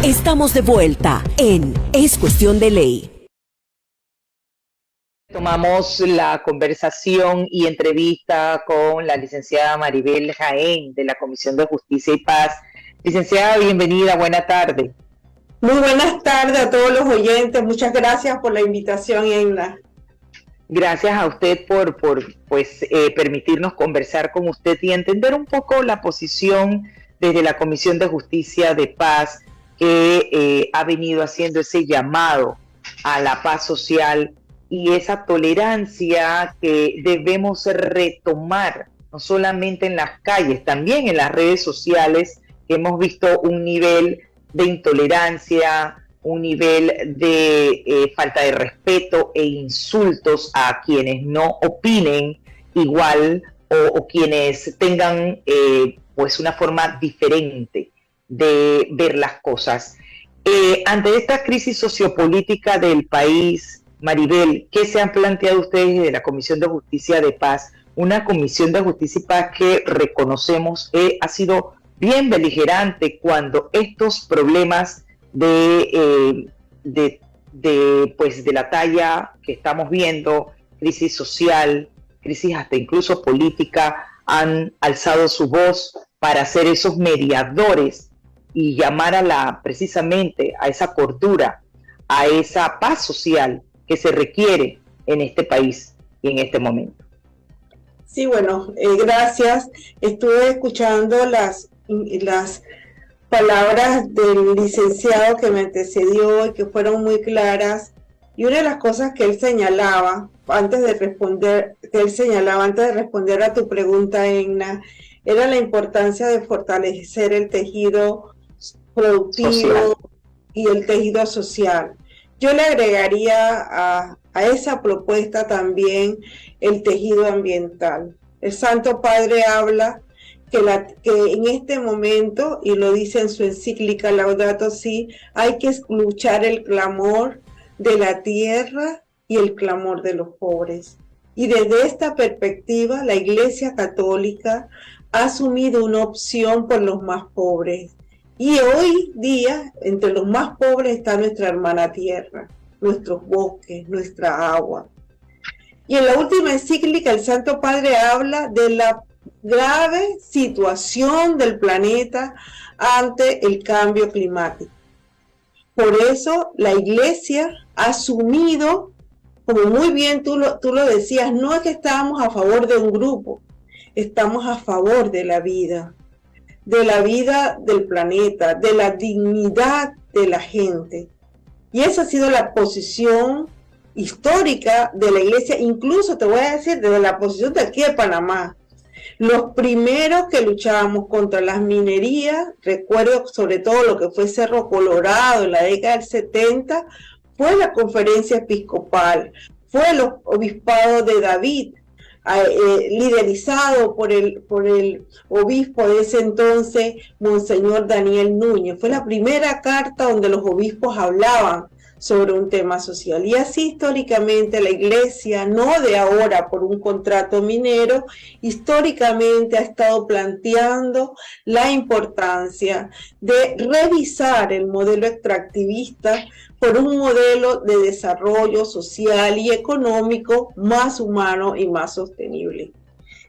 Estamos de vuelta en Es Cuestión de Ley. Tomamos la conversación y entrevista con la licenciada Maribel Jaén de la Comisión de Justicia y Paz. Licenciada, bienvenida, buena tarde. Muy buenas tardes a todos los oyentes, muchas gracias por la invitación, Enna. Gracias a usted por permitirnos conversar con usted y entender un poco la posición desde la Comisión de Justicia de Paz que ha venido haciendo ese llamado a la paz social y esa tolerancia que debemos retomar, no solamente en las calles, también en las redes sociales, que hemos visto un nivel de intolerancia, un nivel de falta de respeto e insultos a quienes no opinen igual o quienes tengan una forma diferente de ver las cosas. Ante esta crisis sociopolítica del país, Maribel, ¿qué se han planteado ustedes de la Comisión de Justicia de Paz? Una Comisión de Justicia y Paz que reconocemos ha sido bien beligerante cuando estos problemas de la talla que estamos viendo, crisis social, crisis hasta incluso política, han alzado su voz para ser esos mediadores y llamar precisamente a esa cordura, a esa paz social que se requiere en este país y en este momento. Sí, bueno, gracias. Estuve escuchando las palabras del licenciado que me antecedió y que fueron muy claras. Y una de las cosas que él señalaba antes de responder a tu pregunta, Enna, era la importancia de fortalecer el tejido productivo social y el tejido social. Yo le agregaría a esa propuesta también el tejido ambiental. El Santo Padre habla que en este momento, y lo dice en su encíclica Laudato Si, hay que escuchar el clamor de la tierra y el clamor de los pobres. Y desde esta perspectiva, la Iglesia Católica ha asumido una opción por los más pobres. Y hoy día, entre los más pobres está nuestra hermana tierra, nuestros bosques, nuestra agua. Y en la última encíclica, el Santo Padre habla de la grave situación del planeta ante el cambio climático. Por eso, la Iglesia ha asumido, como muy bien tú lo decías, no es que estábamos a favor de un grupo, estamos a favor de la vida del planeta, de la dignidad de la gente. Y esa ha sido la posición histórica de la Iglesia, incluso te voy a decir, desde la posición de aquí de Panamá. Los primeros que luchábamos contra las minerías, recuerdo sobre todo lo que fue Cerro Colorado en la década del 70, fue la conferencia episcopal, fue el obispado de David, liderizado por el obispo de ese entonces, Monseñor Daniel Núñez. Fue la primera carta donde los obispos hablaban sobre un tema social. Y así históricamente la Iglesia, no de ahora por un contrato minero, históricamente ha estado planteando la importancia de revisar el modelo extractivista por un modelo de desarrollo social y económico más humano y más sostenible.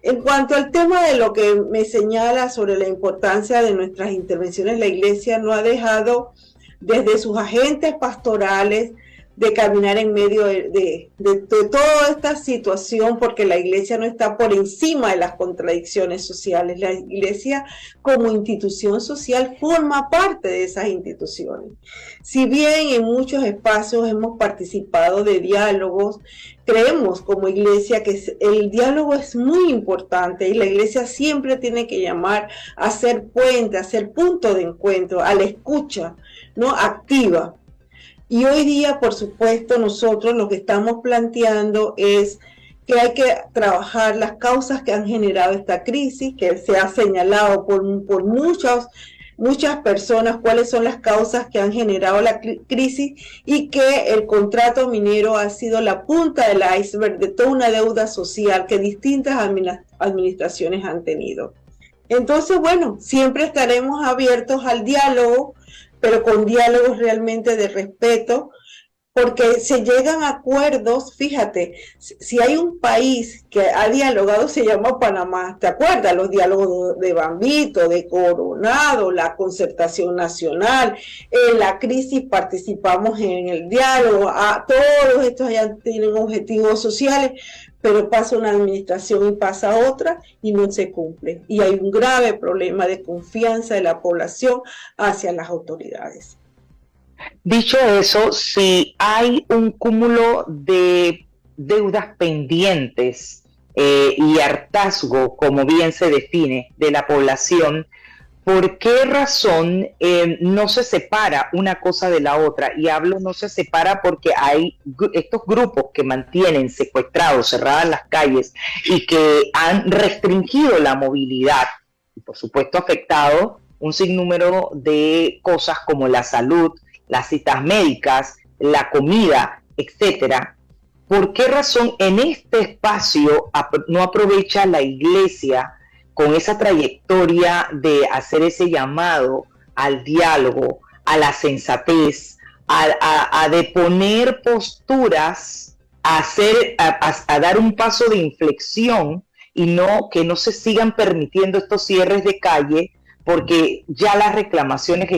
En cuanto al tema de lo que me señala sobre la importancia de nuestras intervenciones, la Iglesia no ha dejado desde sus agentes pastorales de caminar en medio de toda esta situación, porque la Iglesia no está por encima de las contradicciones sociales. La Iglesia como institución social forma parte de esas instituciones. Si bien en muchos espacios hemos participado de diálogos, creemos como Iglesia que el diálogo es muy importante y la Iglesia siempre tiene que llamar a ser puente, a ser punto de encuentro, a la escucha, ¿no? Activa. Y hoy día, por supuesto, nosotros lo que estamos planteando es que hay que trabajar las causas que han generado esta crisis, que se ha señalado por muchas personas cuáles son las causas que han generado la crisis y que el contrato minero ha sido la punta del iceberg de toda una deuda social que distintas administraciones han tenido. Entonces, bueno, siempre estaremos abiertos al diálogo, pero con diálogos realmente de respeto, porque se llegan a acuerdos. Fíjate, si hay un país que ha dialogado, se llama Panamá. ¿Te acuerdas? Los diálogos de Bambito, de Coronado, la concertación nacional, en la crisis participamos en el diálogo, todos estos ya tienen objetivos sociales, pero pasa una administración y pasa otra y no se cumple. Y hay un grave problema de confianza de la población hacia las autoridades. Dicho eso, si hay un cúmulo de deudas pendientes y hartazgo, como bien se define, de la población, ¿por qué razón no se separa una cosa de la otra? Y hablo no se separa porque hay estos grupos que mantienen secuestrados, cerradas las calles y que han restringido la movilidad y por supuesto afectado un sinnúmero de cosas como la salud, las citas médicas, la comida, etcétera. ¿Por qué razón en este espacio no aprovecha la iglesia con esa trayectoria de hacer ese llamado al diálogo, a la sensatez, a deponer posturas, a dar un paso de inflexión y que no se sigan permitiendo estos cierres de calle, porque ya las reclamaciones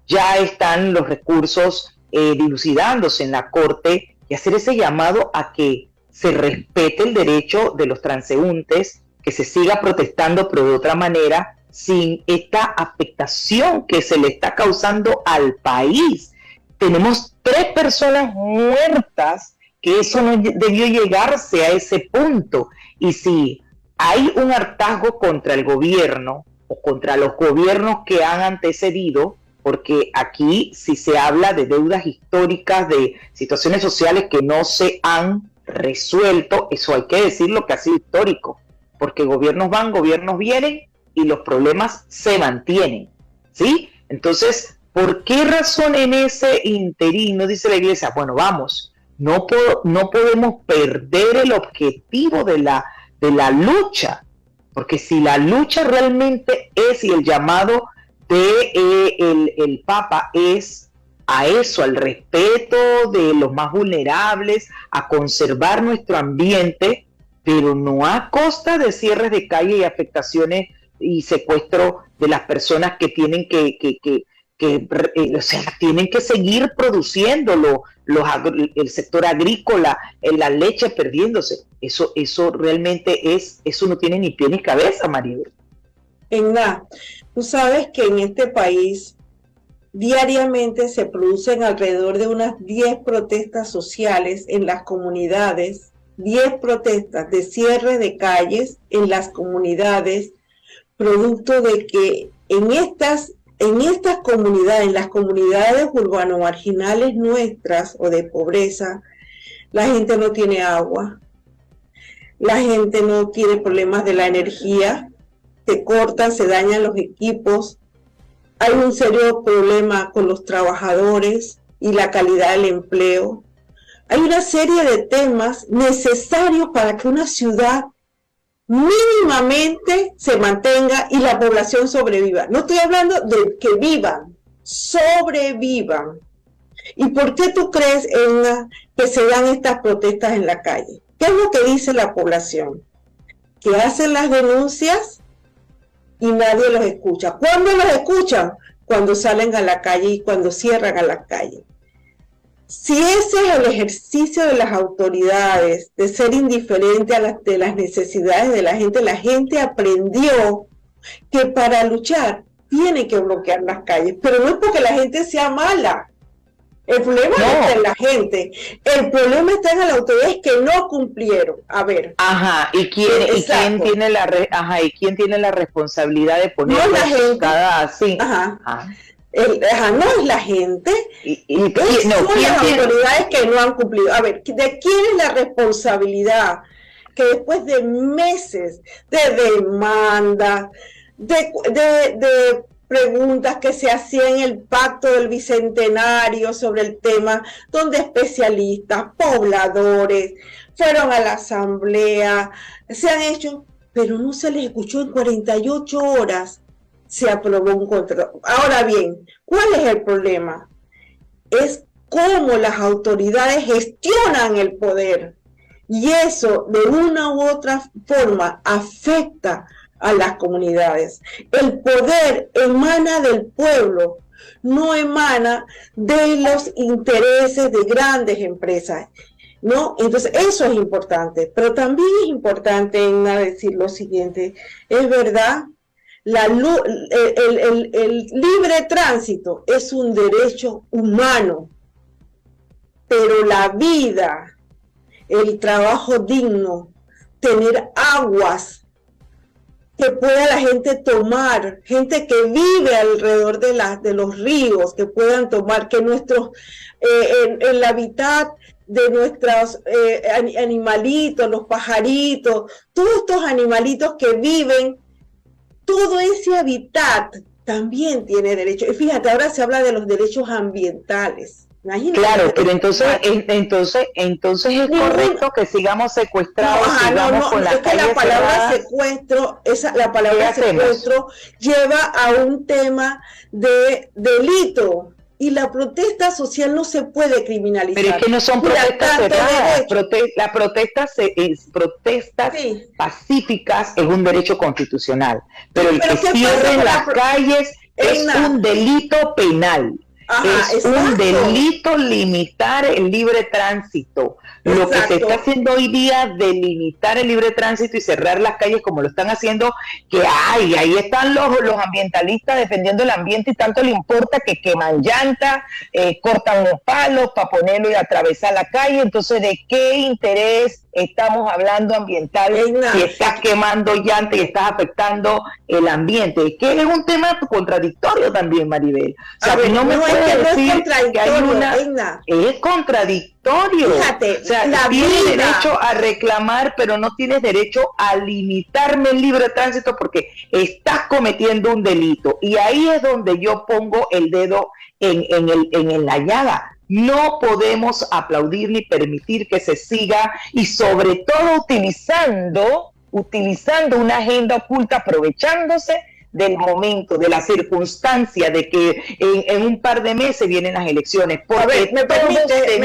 ya están los recursos dilucidándose en la Corte, y hacer ese llamado a que se respete el derecho de los transeúntes, que se siga protestando, pero de otra manera, sin esta afectación que se le está causando al país. Tenemos 3 personas muertas, que eso no debió llegarse a ese punto. Y si hay un hartazgo contra el gobierno o contra los gobiernos que han antecedido, porque aquí si se habla de deudas históricas, de situaciones sociales que no se han resuelto, eso hay que decirlo que ha sido histórico, porque gobiernos van, gobiernos vienen y los problemas se mantienen, ¿sí? Entonces, ¿por qué razón en ese interino dice la iglesia, bueno, vamos, no podemos perder el objetivo de la lucha? Porque si la lucha realmente es, y el llamado el Papa es a eso, al respeto de los más vulnerables, a conservar nuestro ambiente, pero no a costa de cierres de calle y afectaciones y secuestro de las personas que tienen o sea, tienen que seguir produciendo el sector agrícola, la leche perdiéndose. Eso realmente eso no tiene ni pie ni cabeza, Maribel. Tú sabes que en este país diariamente se producen alrededor de unas 10 protestas sociales en las comunidades, 10 protestas de cierre de calles en las comunidades, producto de que en estas comunidades, en las comunidades urbano-marginales nuestras o de pobreza, la gente no tiene agua, la gente no tiene problemas de la energía, se cortan, se dañan los equipos, hay un serio problema con los trabajadores y la calidad del empleo. Hay una serie de temas necesarios para que una ciudad mínimamente se mantenga y la población sobreviva. No estoy hablando de que vivan, sobrevivan. ¿Y por qué tú crees, Edna, que se dan estas protestas en la calle? ¿Qué es lo que dice la población? Que hacen las denuncias y nadie los escucha. ¿Cuándo los escuchan? Cuando salen a la calle y cuando cierran a la calle. Si ese es el ejercicio de las autoridades, de ser indiferente de las necesidades de la gente aprendió que para luchar tiene que bloquear las calles, pero no es porque la gente sea mala. El problema no está en la gente, el problema está en las autoridades que no cumplieron. A ver. ¿Y quién tiene la responsabilidad de poner cada así? No es la gente, son las autoridades que no han cumplido. A ver, ¿de quién es la responsabilidad? Que después de meses de demanda, de preguntas que se hacían en el pacto del bicentenario sobre el tema, donde especialistas, pobladores, fueron a la asamblea, se han hecho, pero no se les escuchó en 48 horas. se aprobó un contrato. Ahora bien, ¿cuál es el problema? Es cómo las autoridades gestionan el poder. Y eso, de una u otra forma, afecta a las comunidades. El poder emana del pueblo, no emana de los intereses de grandes empresas, ¿no? Entonces, eso es importante. Pero también es importante, Egna, decir lo siguiente. Es verdad, el libre tránsito es un derecho humano, pero la vida, el trabajo digno, tener aguas que pueda la gente tomar, gente que vive alrededor de los ríos, que puedan tomar, que el hábitat de nuestros animalitos, los pajaritos, todos estos animalitos que viven, todo ese hábitat también tiene derecho. Y fíjate, ahora se habla de los derechos ambientales. Imagínate. Claro, pero entonces es correcto que sigamos secuestrados, con las calles la palabra cerradas. Secuestro, la palabra secuestro lleva a un tema de delito. Y la protesta social no se puede criminalizar. Pero es que no son protestas cerradas. Las protestas sí, pacíficas es un derecho constitucional. Pero el que cierren las calles es un delito penal. Ajá, es un delito limitar el libre tránsito. Lo que se está haciendo hoy día de limitar el libre tránsito y cerrar las calles como lo están haciendo, que ahí están los ambientalistas defendiendo el ambiente y tanto le importa que queman llantas, cortan los palos para ponerlo y atravesar la calle. Entonces, ¿de qué interés estamos hablando ambiental si estás quemando llantas y estás afectando el ambiente? Que es un tema contradictorio también, Maribel. O sea, que no me puedes decir que hay una... Es contradictorio. Fíjate, o sea, tienes derecho a reclamar, pero no tienes derecho a limitarme el libre tránsito porque estás cometiendo un delito. Y ahí es donde yo pongo el dedo en la llaga. No podemos aplaudir ni permitir que se siga, y sobre todo utilizando una agenda oculta, aprovechándose del momento, de la circunstancia de que en un par de meses vienen las elecciones. Porque me permite,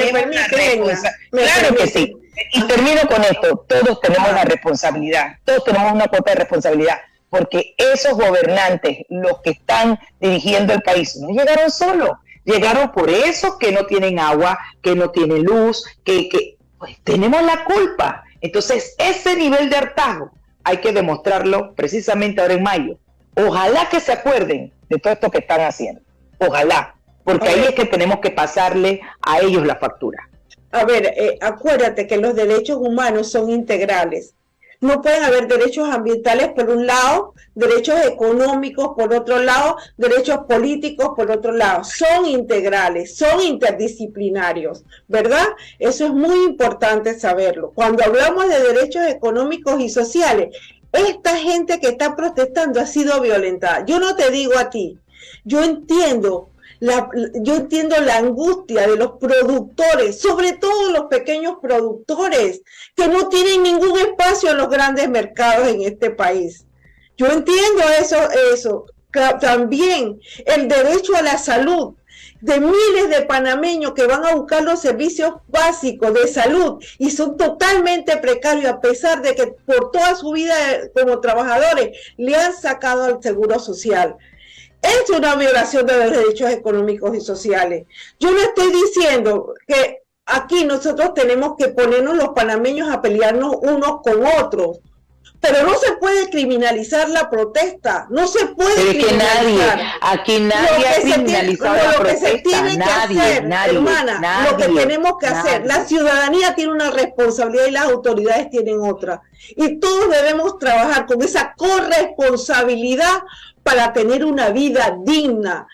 claro que sí. Y termino con esto. Todos tenemos la responsabilidad. Todos tenemos una cuota de responsabilidad. Porque esos gobernantes, los que están dirigiendo el país, no llegaron solos. Llegaron por eso que no tienen agua, que no tienen luz, que pues, tenemos la culpa. Entonces, ese nivel de hartazgo hay que demostrarlo precisamente ahora en mayo. Ojalá que se acuerden de todo esto que están haciendo. Ojalá, porque ahí es que tenemos que pasarle a ellos la factura. A ver, acuérdate que los derechos humanos son integrales. No pueden haber derechos ambientales por un lado, derechos económicos por otro lado, derechos políticos por otro lado. Son integrales, son interdisciplinarios, ¿verdad? Eso es muy importante saberlo. Cuando hablamos de derechos económicos y sociales, esta gente que está protestando ha sido violentada. Yo no te digo a ti, yo entiendo la angustia de los productores, sobre todo los pequeños productores, que no tienen ningún espacio en los grandes mercados en este país. Yo entiendo eso. También el derecho a la salud de miles de panameños que van a buscar los servicios básicos de salud y son totalmente precarios, a pesar de que por toda su vida como trabajadores le han sacado al seguro social. Es una violación de los derechos económicos y sociales. Yo no estoy diciendo que aquí nosotros tenemos que ponernos los panameños a pelearnos unos con otros, pero no se puede criminalizar la protesta, no se puede criminalizar. Aquí nadie ha criminalizado la protesta. Lo que se tiene que hacer, hermana, lo que tenemos que hacer, la ciudadanía tiene una responsabilidad y las autoridades tienen otra. Y todos debemos trabajar con esa corresponsabilidad para tener una vida digna.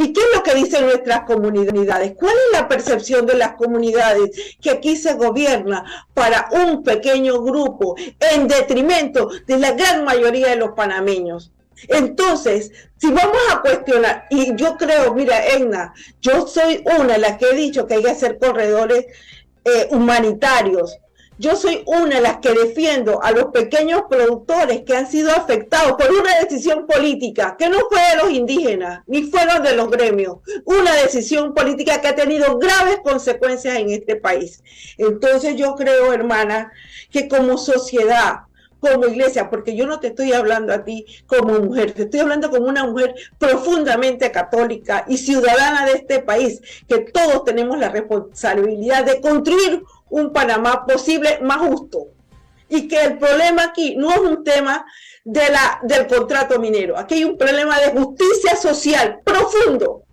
¿Y qué es lo que dicen nuestras comunidades? ¿Cuál es la percepción de las comunidades? Que aquí se gobierna para un pequeño grupo en detrimento de la gran mayoría de los panameños. Entonces, si vamos a cuestionar, y yo creo, mira, Egna, yo soy una de las que he dicho que hay que hacer corredores humanitarios. Yo soy una de las que defiendo a los pequeños productores que han sido afectados por una decisión política que no fue de los indígenas, ni fueron de los gremios, una decisión política que ha tenido graves consecuencias en este país. Entonces yo creo, hermana, que como sociedad, como iglesia, porque yo no te estoy hablando a ti como mujer, te estoy hablando como una mujer profundamente católica y ciudadana de este país, que todos tenemos la responsabilidad de construir un Panamá posible más justo. Y que el problema aquí no es un tema del contrato minero, aquí hay un problema de justicia social profundo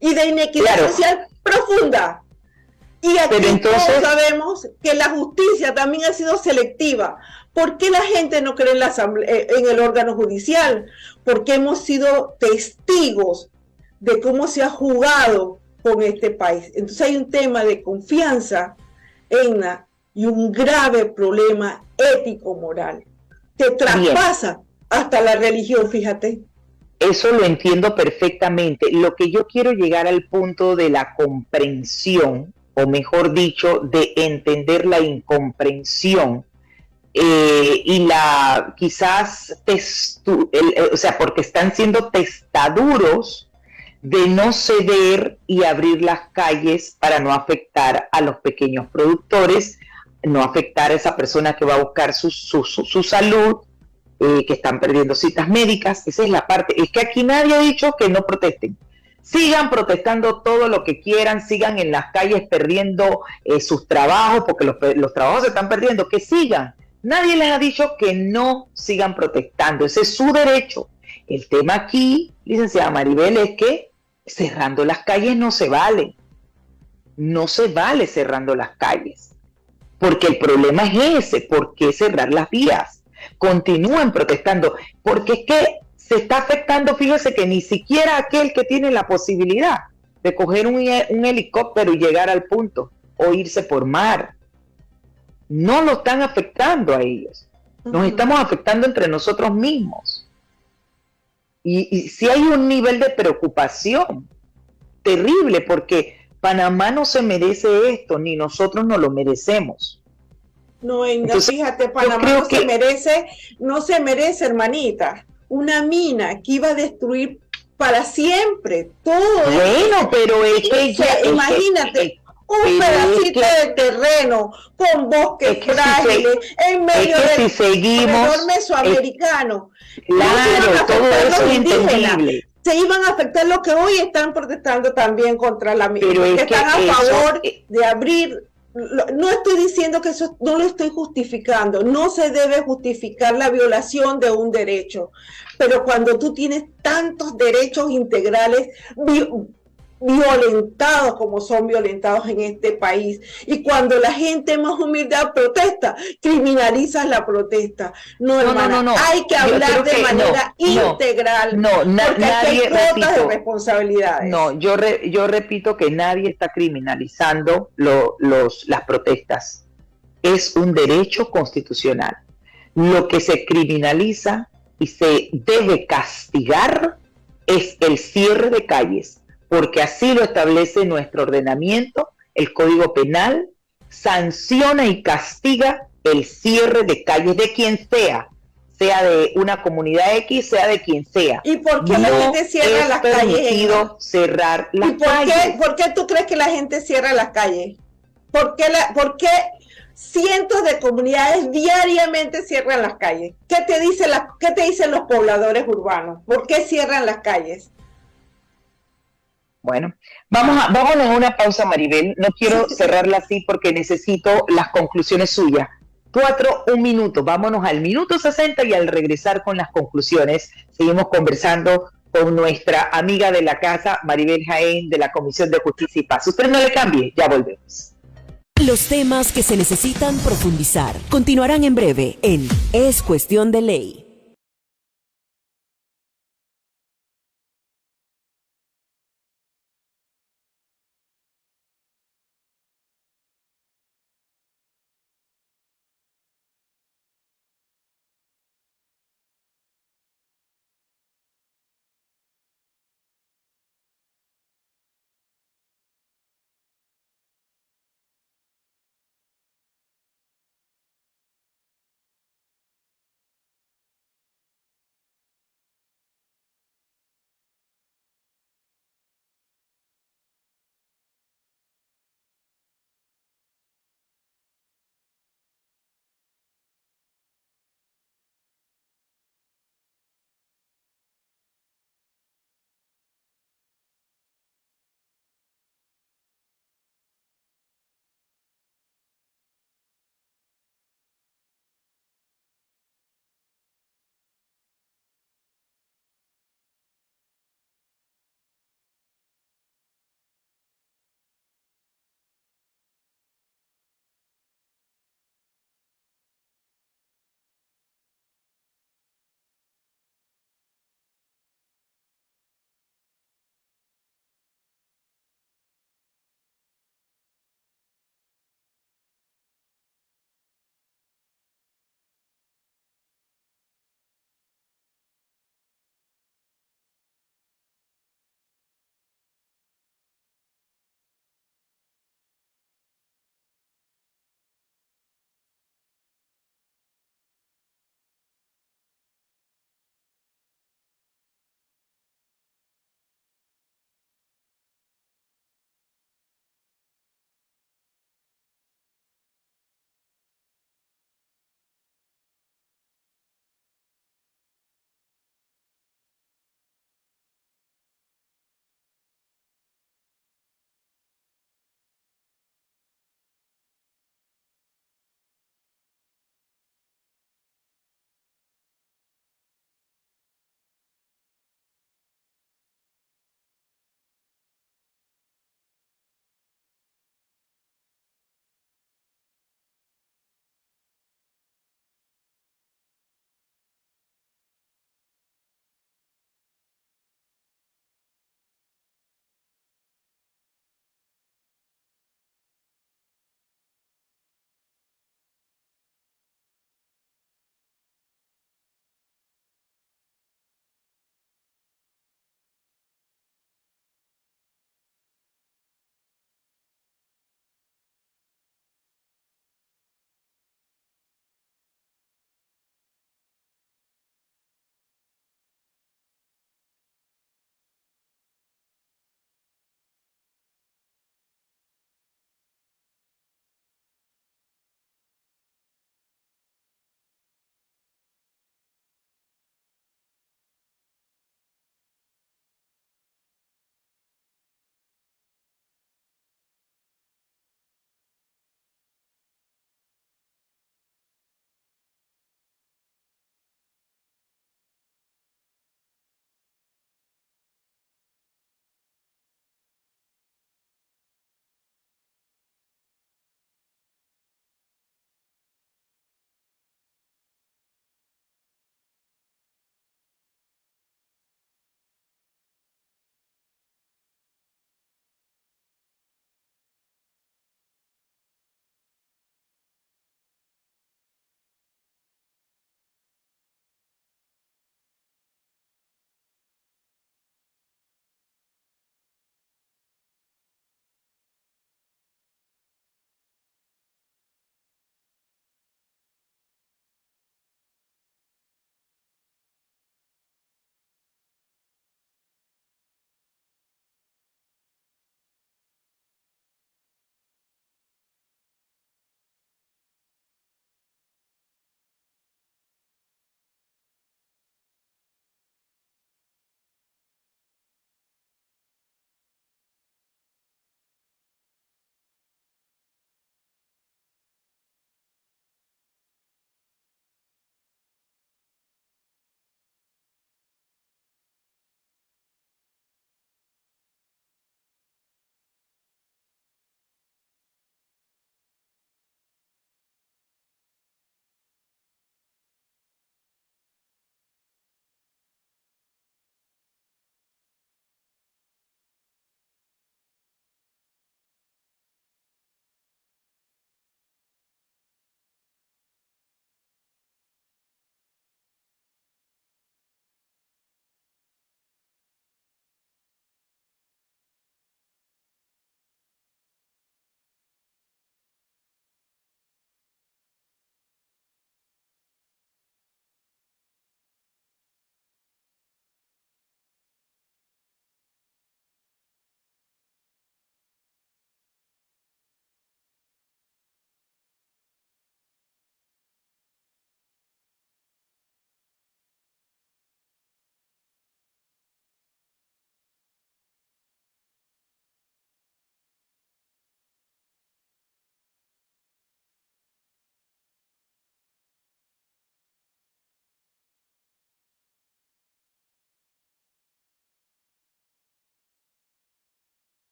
y de inequidad social profunda. Y aquí entonces, todos sabemos que la justicia también ha sido selectiva. ¿Por qué la gente no cree en el órgano judicial? Porque hemos sido testigos de cómo se ha jugado con este país. Entonces hay un tema de confianza, Edna, y un grave problema ético-moral que traspasa hasta la religión, fíjate. Eso lo entiendo perfectamente. Lo que yo quiero llegar al punto de la comprensión, o mejor dicho, de entender la incomprensión y la quizás o sea, porque están siendo testaduros de no ceder y abrir las calles para no afectar a los pequeños productores, no afectar a esa persona que va a buscar su salud, que están perdiendo citas médicas. Esa es la parte. Es que aquí nadie ha dicho que no protesten. Sigan protestando todo lo que quieran, sigan en las calles perdiendo sus trabajos, porque los trabajos se están perdiendo, que sigan. Nadie les ha dicho que no sigan protestando, ese es su derecho. El tema aquí, licenciada Maribel, es que cerrando las calles no se vale. No se vale cerrando las calles, porque el problema es ese. ¿Por qué cerrar las vías? Continúen protestando, porque es que se está afectando, fíjese que ni siquiera aquel que tiene la posibilidad de coger un helicóptero y llegar al punto, o irse por mar, no lo están afectando a ellos. Nos estamos afectando entre nosotros mismos. Y sí hay un nivel de preocupación terrible, porque Panamá no se merece esto, ni nosotros no lo merecemos. No, entonces, fíjate, Panamá no se merece, hermanita, una mina que iba a destruir para siempre todo. Bueno, pero es que ya, imagínate, un pedacito de terreno con bosques frágiles en medio del corredor mesoamericano. Claro, todo eso es entendible. Se iban a afectar lo que hoy están protestando también contra la mina, que están a favor de abrir. No estoy diciendo que eso, no lo estoy justificando, no se debe justificar la violación de un derecho, pero cuando tú tienes tantos derechos integrales violentados como son violentados en este país, y cuando la gente más humilde protesta, criminalizas la protesta. No, hermana, no. Hay que hablar de manera integral, porque aquí hay cuotas de responsabilidades. No, yo repito que nadie está criminalizando las protestas. Es un derecho constitucional. Lo que se criminaliza y se debe castigar es el cierre de calles, porque así lo establece nuestro ordenamiento. El Código Penal sanciona y castiga el cierre de calles de quien sea de una comunidad X, sea de quien sea. ¿Y por qué la gente cierra las calles? No es permitido cerrar las calles. ¿Por qué tú crees que la gente cierra las calles? ¿Por qué cientos de comunidades diariamente cierran las calles? ¿Qué te dicen los pobladores urbanos? ¿Por qué cierran las calles? Bueno, vámonos a una pausa, Maribel. No quiero cerrarla así porque necesito las conclusiones suyas. 1 minuto, vámonos al minuto 60 y al regresar con las conclusiones, seguimos conversando con nuestra amiga de la casa, Maribel Jaén, de la Comisión de Justicia y Paz. Usted no le cambie, ya volvemos. Los temas que se necesitan profundizar continuarán en breve en Es Cuestión de Ley.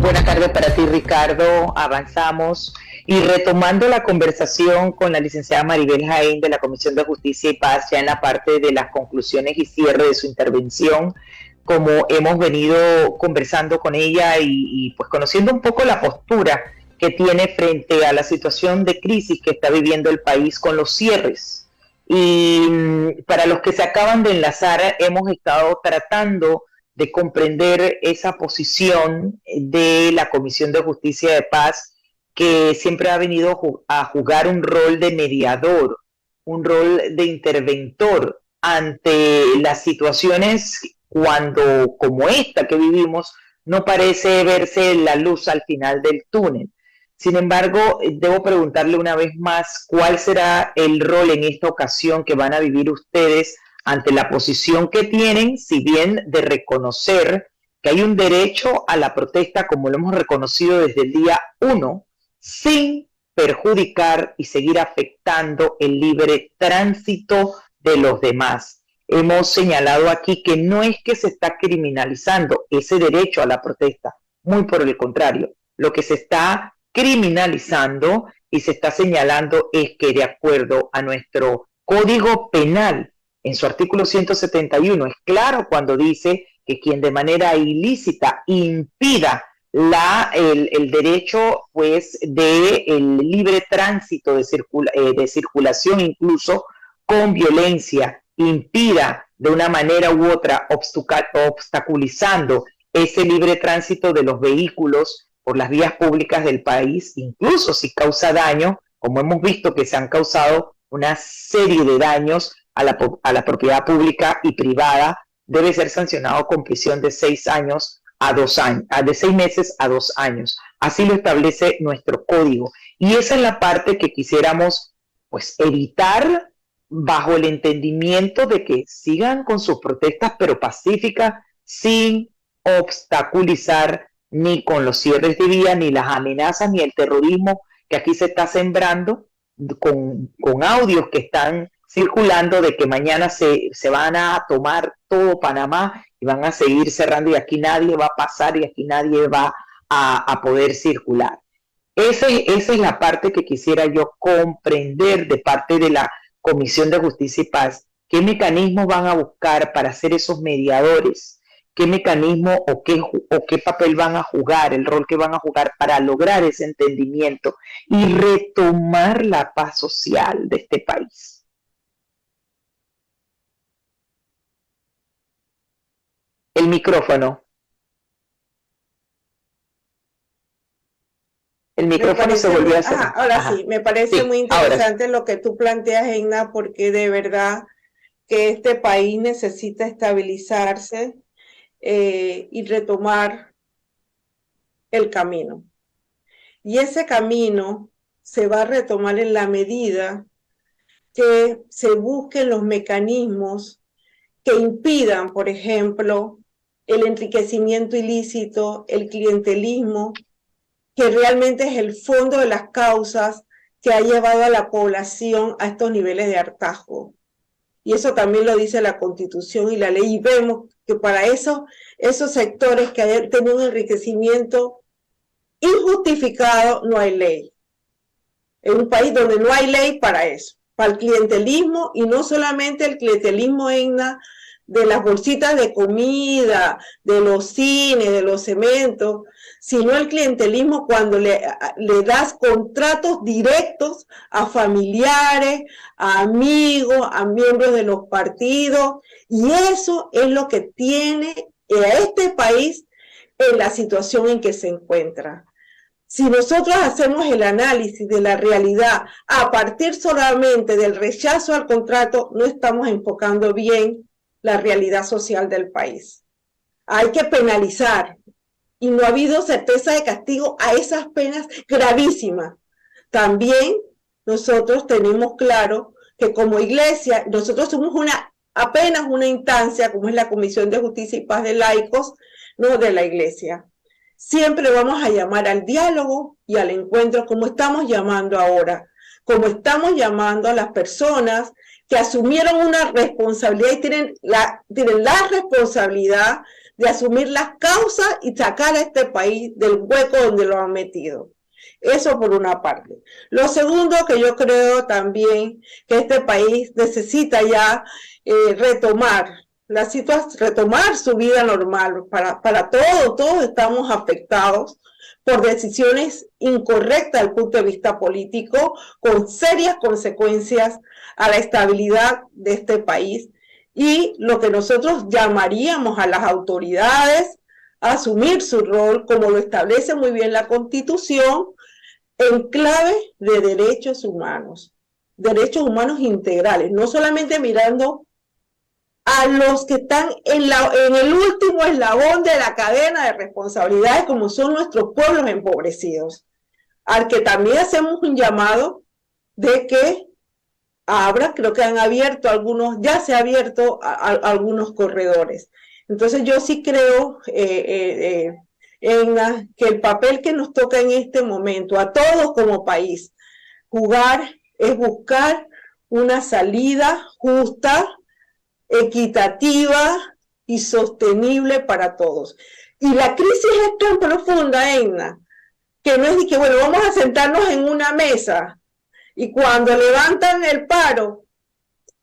Buenas tardes para ti, Ricardo. Avanzamos y retomando la conversación con la licenciada Maribel Jaén de la Comisión de Justicia y Paz, ya en la parte de las conclusiones y cierre de su intervención, como hemos venido conversando con ella y pues conociendo un poco la postura que tiene frente a la situación de crisis que está viviendo el país con los cierres. Y para los que se acaban de enlazar, hemos estado tratando de comprender esa posición de la Comisión de Justicia y de Paz, que siempre ha venido a jugar un rol de mediador, un rol de interventor ante las situaciones cuando, como esta que vivimos, no parece verse la luz al final del túnel. Sin embargo, debo preguntarle una vez más, ¿cuál será el rol en esta ocasión que van a vivir ustedes ante la posición que tienen, si bien de reconocer que hay un derecho a la protesta como lo hemos reconocido desde el día 1, sin perjudicar y seguir afectando el libre tránsito de los demás? Hemos señalado aquí que no es que se está criminalizando ese derecho a la protesta, muy por el contrario, lo que se está criminalizando y se está señalando es que de acuerdo a nuestro Código Penal, en su artículo 171, es claro cuando dice que quien de manera ilícita impida el derecho pues de el libre tránsito de circulación, incluso con violencia, impida de una manera u otra obstaculizando ese libre tránsito de los vehículos por las vías públicas del país, incluso si causa daño, como hemos visto que se han causado una serie de daños a la propiedad pública y privada, debe ser sancionado con prisión de 6 años a 2 años, de 6 meses a 2 años. Así lo establece nuestro código. Y esa es la parte que quisiéramos pues evitar, bajo el entendimiento de que sigan con sus protestas, pero pacíficas, sin obstaculizar ni con los cierres de vía, ni las amenazas, ni el terrorismo que aquí se está sembrando, con audios que están circulando de que mañana se van a tomar todo Panamá y van a seguir cerrando y aquí nadie va a pasar y aquí nadie va a poder circular. Esa es la parte que quisiera yo comprender de parte de la Comisión de Justicia y Paz. ¿Qué mecanismos van a buscar para ser esos mediadores? ¿Qué mecanismo o qué papel van a jugar, el rol que van a jugar para lograr ese entendimiento y retomar la paz social de este país? El micrófono. El micrófono se volvió a hacer. Ahora sí, me parece muy interesante lo que tú planteas, Egna, porque de verdad que este país necesita estabilizarse y retomar el camino. Y ese camino se va a retomar en la medida que se busquen los mecanismos que impidan, por ejemplo, el enriquecimiento ilícito, el clientelismo, que realmente es el fondo de las causas que ha llevado a la población a estos niveles de hartazgo. Y eso también lo dice la Constitución y la ley. Y vemos que para esos sectores que han tenido un enriquecimiento injustificado, no hay ley. En un país donde no hay ley para eso, para el clientelismo, y no solamente el clientelismo, Egna, de las bolsitas de comida, de los cines, de los cementos, sino el clientelismo cuando le das contratos directos a familiares, a amigos, a miembros de los partidos, y eso es lo que tiene a este país en la situación en que se encuentra. Si nosotros hacemos el análisis de la realidad a partir solamente del rechazo al contrato, no estamos enfocando bien la realidad social del país. Hay que penalizar, y no ha habido certeza de castigo a esas penas gravísimas. También nosotros tenemos claro que como iglesia, nosotros somos apenas una instancia, como es la Comisión de Justicia y Paz de Laicos, no de la iglesia. Siempre vamos a llamar al diálogo y al encuentro, como estamos llamando ahora, como estamos llamando a las personas que asumieron una responsabilidad y tienen la responsabilidad de asumir las causas y sacar a este país del hueco donde lo han metido. Eso por una parte. Lo segundo, que yo creo también que este país necesita ya retomar su vida normal. Para todos estamos afectados por decisiones incorrectas desde el punto de vista político, con serias consecuencias a la estabilidad de este país, y lo que nosotros llamaríamos a las autoridades a asumir su rol, como lo establece muy bien la Constitución, en clave de derechos humanos integrales, no solamente mirando a los que están en el último eslabón de la cadena de responsabilidades, como son nuestros pueblos empobrecidos, al que también hacemos un llamado de que creo que han abierto ya se ha abierto algunos corredores. Entonces yo sí creo que el papel que nos toca en este momento, a todos como país, es buscar una salida justa, equitativa y sostenible para todos. Y la crisis es tan profunda, Edna, que no es de que, bueno, vamos a sentarnos en una mesa y cuando levantan el paro,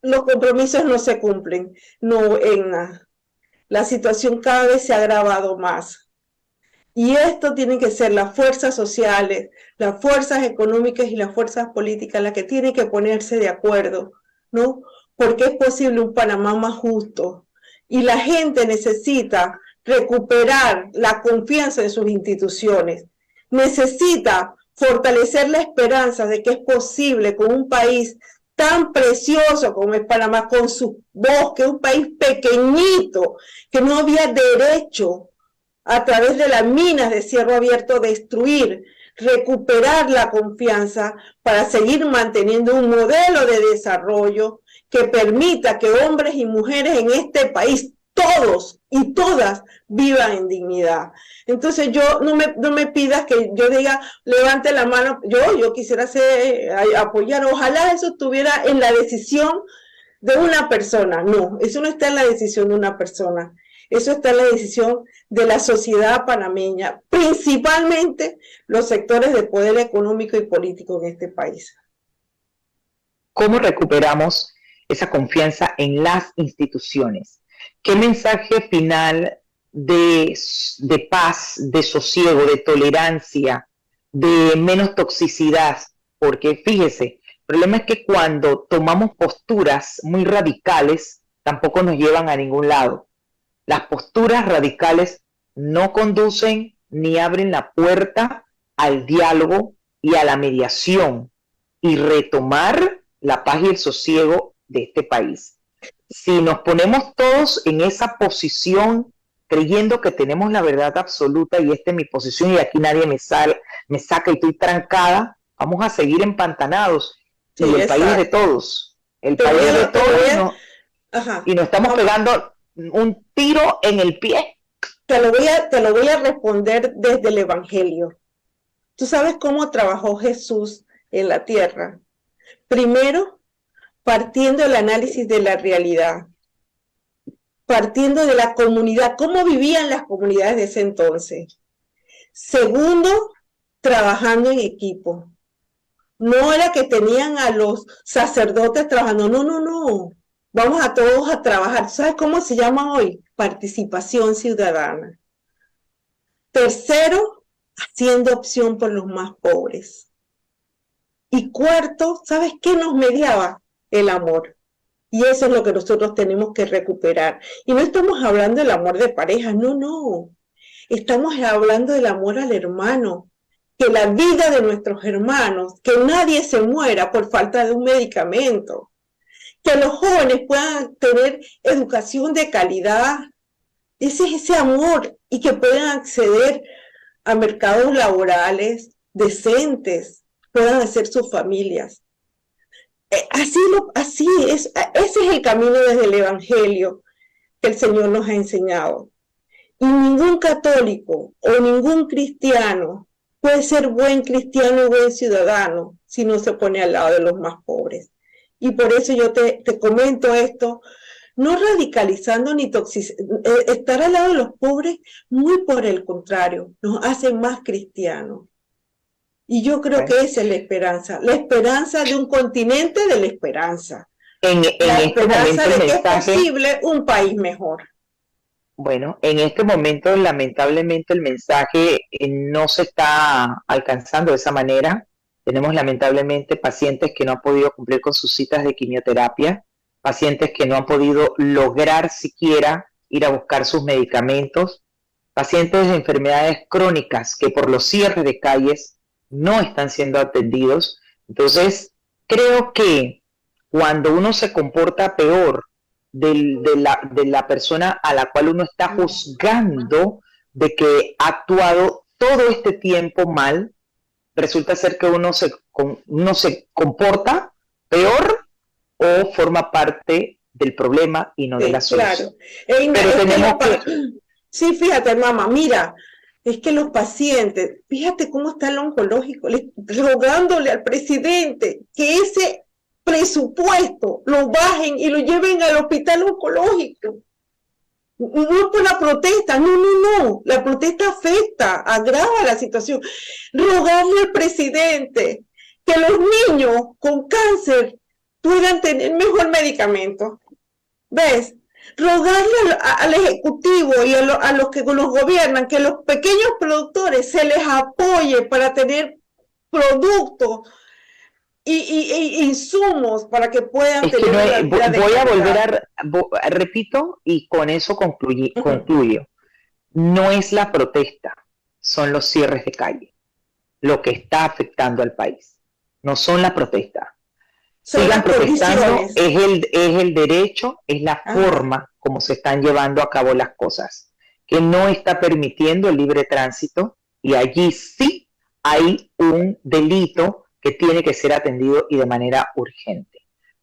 los compromisos no se cumplen. No, Edna, la situación cada vez se ha agravado más. Y esto tienen que ser las fuerzas sociales, las fuerzas económicas y las fuerzas políticas las que tienen que ponerse de acuerdo, ¿no? Porque es posible un Panamá más justo. Y la gente necesita recuperar la confianza en sus instituciones. Necesita fortalecer la esperanza de que es posible con un país tan precioso como es Panamá, con sus bosques, un país pequeñito, que no había derecho a través de las minas de cielo abierto destruir, recuperar la confianza para seguir manteniendo un modelo de desarrollo que permita que hombres y mujeres en este país, todos y todas, vivan en dignidad. Entonces no me pidas que yo diga, levante la mano, yo quisiera apoyar, ojalá eso estuviera en la decisión de una persona. No, eso no está en la decisión de una persona. Eso está en la decisión de la sociedad panameña, principalmente los sectores de poder económico y político en este país. ¿Cómo recuperamos esa confianza en las instituciones? ¿Qué mensaje final de paz, de sosiego, de tolerancia, de menos toxicidad? Porque fíjese, el problema es que cuando tomamos posturas muy radicales, tampoco nos llevan a ningún lado. Las posturas radicales no conducen ni abren la puerta al diálogo y a la mediación y retomar la paz y el sosiego de este país. Si nos ponemos todos en esa posición creyendo que tenemos la verdad absoluta y esta es mi posición y aquí nadie me saca y estoy trancada, vamos a seguir empantanados. Sí, y el país es de todos. El país es de todos y nos estamos pegando un tiro en el pie. Te lo voy a responder desde el Evangelio. ¿Tú sabes cómo trabajó Jesús en la tierra? Primero, partiendo del análisis de la realidad, partiendo de la comunidad, cómo vivían las comunidades de ese entonces. Segundo, trabajando en equipo. No era que tenían a los sacerdotes trabajando, no. Vamos a todos a trabajar. ¿Sabes cómo se llama hoy? Participación ciudadana. Tercero, haciendo opción por los más pobres. Y cuarto, ¿sabes qué nos mediaba? El amor. Y eso es lo que nosotros tenemos que recuperar. Y no estamos hablando del amor de pareja, no. Estamos hablando del amor al hermano. Que la vida de nuestros hermanos, que nadie se muera por falta de un medicamento. Que los jóvenes puedan tener educación de calidad, ese es ese amor, y que puedan acceder a mercados laborales decentes, puedan hacer sus familias. Así es, ese es el camino desde el Evangelio que el Señor nos ha enseñado. Y ningún católico o ningún cristiano puede ser buen cristiano y buen ciudadano si no se pone al lado de los más pobres. Y por eso yo te comento esto, no radicalizando ni estar al lado de los pobres, muy por el contrario, nos hace más cristianos. Y yo creo que esa es la esperanza de un continente de la esperanza. La esperanza de que es posible un país mejor. Bueno, en este momento, lamentablemente, el mensaje no se está alcanzando de esa manera. Tenemos, lamentablemente, pacientes que no han podido cumplir con sus citas de quimioterapia, pacientes que no han podido lograr siquiera ir a buscar sus medicamentos, pacientes de enfermedades crónicas que por los cierres de calles no están siendo atendidos. Entonces, creo que cuando uno se comporta peor de la persona a la cual uno está juzgando de que ha actuado todo este tiempo mal, resulta ser que uno se comporta peor o forma parte del problema y no de la solución. Claro. Pero tenemos que... Sí, fíjate, mamá, mira, es que los pacientes, fíjate cómo está el oncológico, rogándole al presidente que ese presupuesto lo bajen y lo lleven al hospital oncológico. No por la protesta, no, la protesta afecta, agrava la situación. Rogarle al presidente que los niños con cáncer puedan tener mejor medicamento. ¿Ves? Rogarle al Ejecutivo y a los que nos gobiernan que los pequeños productores se les apoye para tener productos y insumos para que puedan tener voy a volver repito, y con eso concluyo. No es la protesta, son los cierres de calle lo que está afectando al país. No son la protesta. Sigan protestando, es el derecho, es la forma como se están llevando a cabo las cosas, que no está permitiendo el libre tránsito, y allí sí hay un delito que tiene que ser atendido y de manera urgente.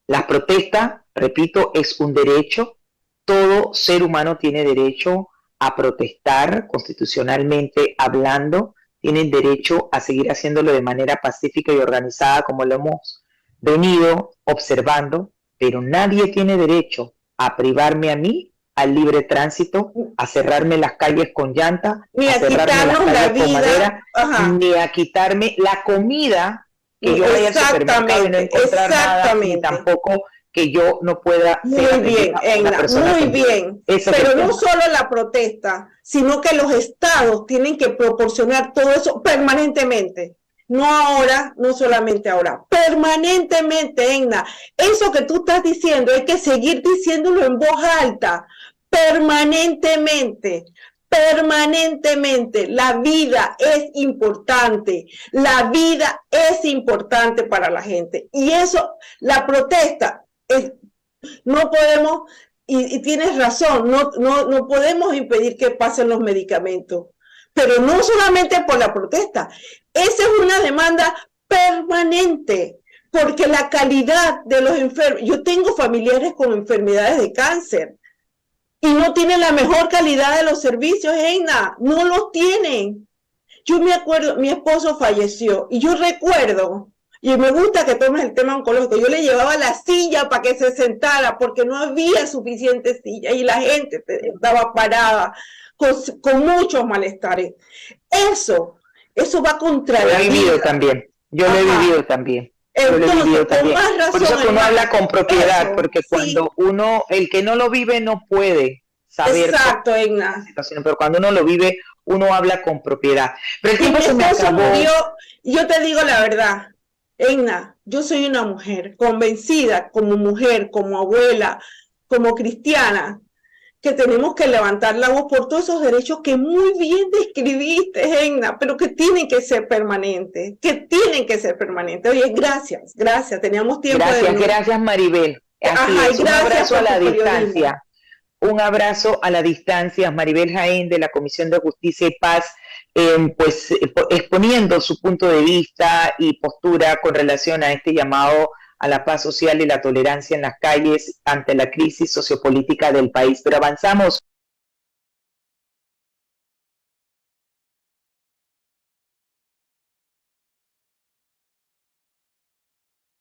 Las protestas, repito, es un derecho. Todo ser humano tiene derecho a protestar, constitucionalmente hablando, tienen derecho a seguir haciéndolo de manera pacífica y organizada como lo hemos venido observando, pero nadie tiene derecho a privarme a mí al libre tránsito, a cerrarme las calles con llanta, ni a quitarnos la vida, madera, ni a quitarme la comida, que yo vaya al supermercado y no encontrar nada, ni tampoco que yo no pueda ser muy bien, muy bien. Pero no solo la protesta, sino que los estados tienen que proporcionar todo eso permanentemente. No ahora, no solamente ahora, permanentemente, Egna. Eso que tú estás diciendo hay que seguir diciéndolo en voz alta, permanentemente. Permanentemente, la vida es importante, para la gente, y eso, la protesta, no podemos, y tienes razón, no podemos impedir que pasen los medicamentos, pero no solamente por la protesta, esa es una demanda permanente, porque la calidad de los enfermos, yo tengo familiares con enfermedades de cáncer, y no tienen la mejor calidad de los servicios, Egna, no los tienen. Yo me acuerdo, mi esposo falleció, y yo recuerdo, y me gusta que tomes el tema oncológico, yo le llevaba la silla para que se sentara, porque no había suficiente silla, y la gente estaba parada, con muchos malestares. Eso va contra la vida. Yo lo he vivido también. Entonces, con más razón, por eso que uno habla con propiedad, porque cuando el que no lo vive no puede saber. Exacto, Egna. Pero cuando uno lo vive, uno habla con propiedad. Pero el tiempo se me acabó. Murió, yo te digo la verdad, Egna, yo soy una mujer convencida, como mujer, como abuela, como cristiana, que tenemos que levantar la voz por todos esos derechos que muy bien describiste, Egna, pero que tienen que ser permanentes, Oye, gracias, teníamos tiempo. Gracias, Maribel. Un abrazo a la distancia. Un abrazo a la distancia, Maribel Jaén, de la Comisión de Justicia y Paz, exponiendo su punto de vista y postura con relación a este llamado a la paz social y la tolerancia en las calles ante la crisis sociopolítica del país. Pero avanzamos.